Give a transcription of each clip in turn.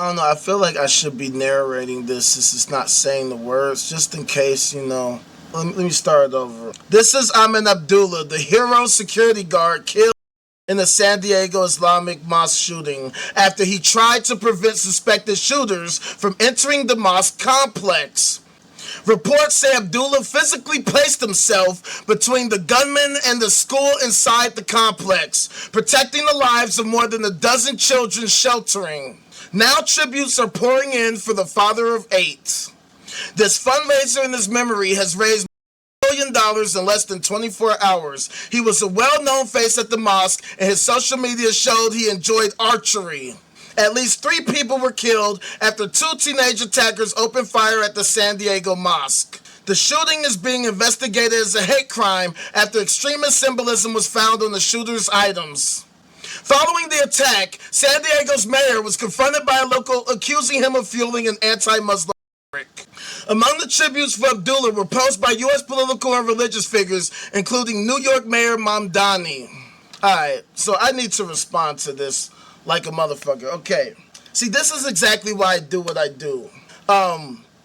I don't know, I feel like I should be narrating this. This is not saying the words, just in case, you know. Let me start over. This is Iman Abdullah, the hero security guard killed in the San Diego Islamic mosque shooting after he tried to prevent suspected shooters from entering the mosque complex. Reports say Abdullah physically placed himself between the gunmen and the school inside the complex, protecting the lives of more than a dozen children sheltering. Now tributes are pouring in for the father of 8. This fundraiser in his memory has raised $1 million in less than 24 hours. He was a well-known face at the mosque, and his social media showed he enjoyed archery. At least 3 people were killed after 2 teenage attackers opened fire at the San Diego mosque. The shooting is being investigated as a hate crime after extremist symbolism was found on the shooter's items. Following the attack, San Diego's mayor was confronted by a local accusing him of fueling an anti-Muslim rhetoric. Among the tributes for Abdullah were posed by U.S. political and religious figures, including New York Mayor Mamdani. Alright, so I need to respond to this like a motherfucker. Okay, see, this is exactly why I do what I do.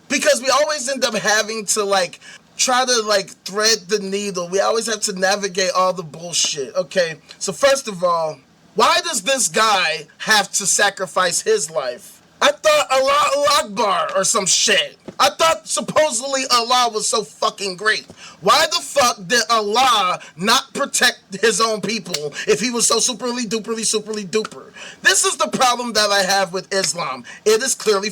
Because we always end up having to, like, try to, like, thread the needle. We always have to navigate all the bullshit. Okay, so first of all, why does this guy have to sacrifice his life? I thought Allah Akbar or some shit. I thought supposedly Allah was so fucking great. Why the fuck did Allah not protect his own people if he was so superly duper? This is the problem that I have with Islam. It is clearly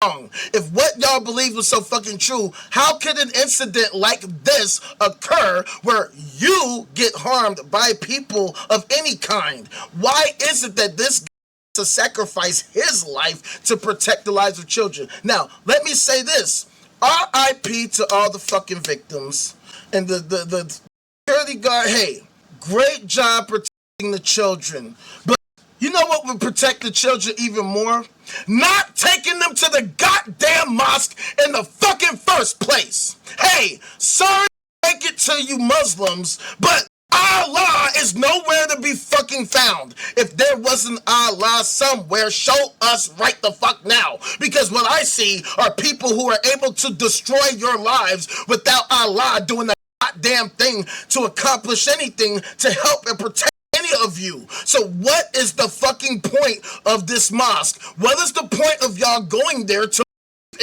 wrong. If what y'all believe was so fucking true, how could an incident like this occur where you get harmed by people of any kind? Why is it that this guy to sacrifice his life to protect the lives of children? Now, let me say this. R.I.P. to all the fucking victims. And the security guard, hey, great job protecting the children. But you know what would protect the children even more? Not taking them to the goddamn mosque in the fucking first place. Hey, sorry to make it to you Muslims, but Allah is nowhere to be fucking found. If there wasn't Allah somewhere, show us right the fuck now. Because what I see are people who are able to destroy your lives without Allah doing a goddamn thing to accomplish anything to help and protect any of you. So what is the fucking point of this mosque? What is the point of y'all going there to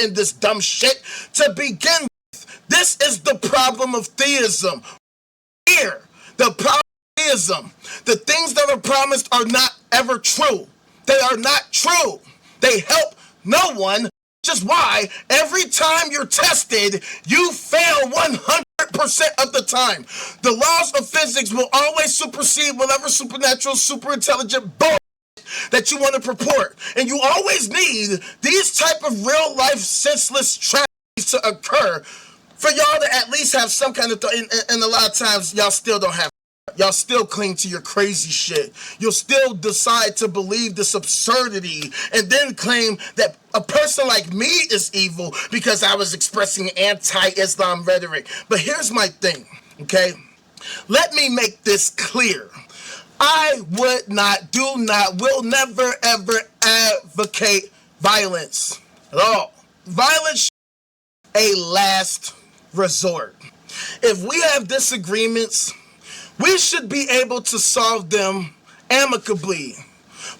in this dumb shit to begin with? This is the problem of theism. Here. The problem is the things that are promised are not ever true. They are not true. They help no one, which is why every time you're tested, you fail 100% of the time. The laws of physics will always supersede whatever supernatural, super intelligent bull that you want to purport. And you always need these type of real life senseless tragedies to occur for y'all to at least have some kind of and a lot of times y'all still don't have. Y'all still cling to your crazy shit. You'll still decide to believe this absurdity and then claim that a person like me is evil because I was expressing anti-Islam rhetoric. But here's my thing, okay? Let me make this clear. I would not, do not, will never ever advocate violence at all. Violence is a last resort. If we have disagreements, we should be able to solve them amicably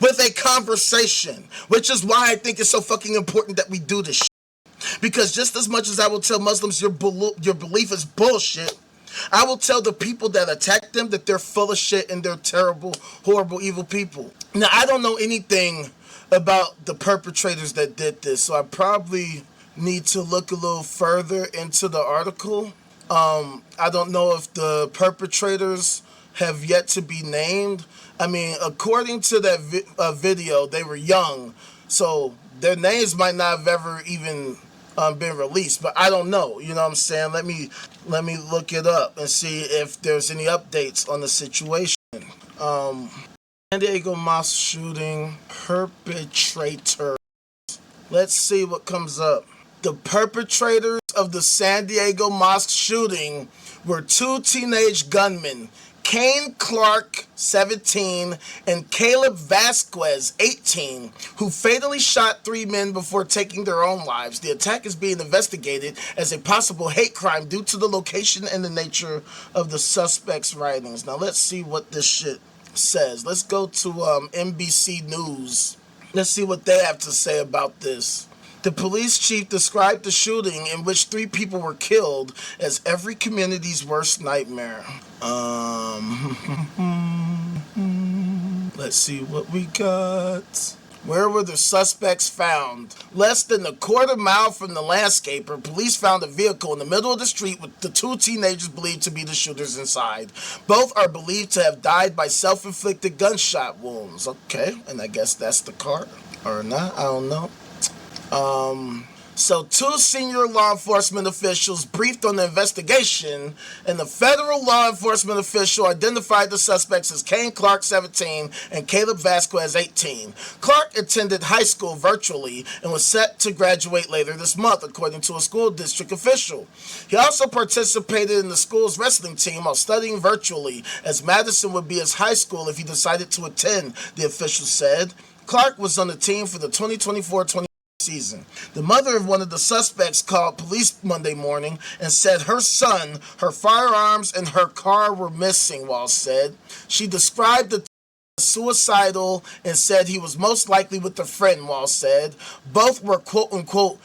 with a conversation, which is why I think it's so fucking important that we do this shit. Because just as much as I will tell Muslims your belief is bullshit, I will tell the people that attack them that they're full of shit and they're terrible, horrible, evil people. Now, I don't know anything about the perpetrators that did this, so I probably need to look a little further into the article. I don't know if the perpetrators have yet to be named. I mean, according to that video, they were young, so their names might not have ever even been released. But I don't know. You know what I'm saying? Let me look it up and see if there's any updates on the situation. San Diego mosque shooting perpetrator. Let's see what comes up. The perpetrators of the San Diego mosque shooting were 2 teenage gunmen Kane Clark, 17, and Caleb Vasquez, 18, who fatally shot 3 men before taking their own lives. The attack is being investigated as a possible hate crime due to the location and the nature of the suspect's writings. Now let's see what this shit says. Let's go to NBC News. Let's see what they have to say about this. The police chief described the shooting, in which 3 people were killed, as every community's worst nightmare. Let's see what we got. Where were the suspects found? Less than a quarter mile from the landscaper, police found a vehicle in the middle of the street with the 2 teenagers believed to be the shooters inside. Both are believed to have died by self-inflicted gunshot wounds. Okay, and I guess that's the car. Or not, I don't know. So 2 senior law enforcement officials briefed on the investigation, and the federal law enforcement official identified the suspects as Kane Clark, 17, and Caleb Vasquez, 18. Clark attended high school virtually and was set to graduate later this month, according to a school district official. He also participated in the school's wrestling team while studying virtually, as Madison would be his high school if he decided to attend, the official said. Clark was on the team for the 2024-20 season. The mother of one of the suspects called police Monday morning and said her son, her firearms, and her car were missing, Walsh said. She described the as suicidal and said he was most likely with a friend, Walsh said. Both were quote-unquote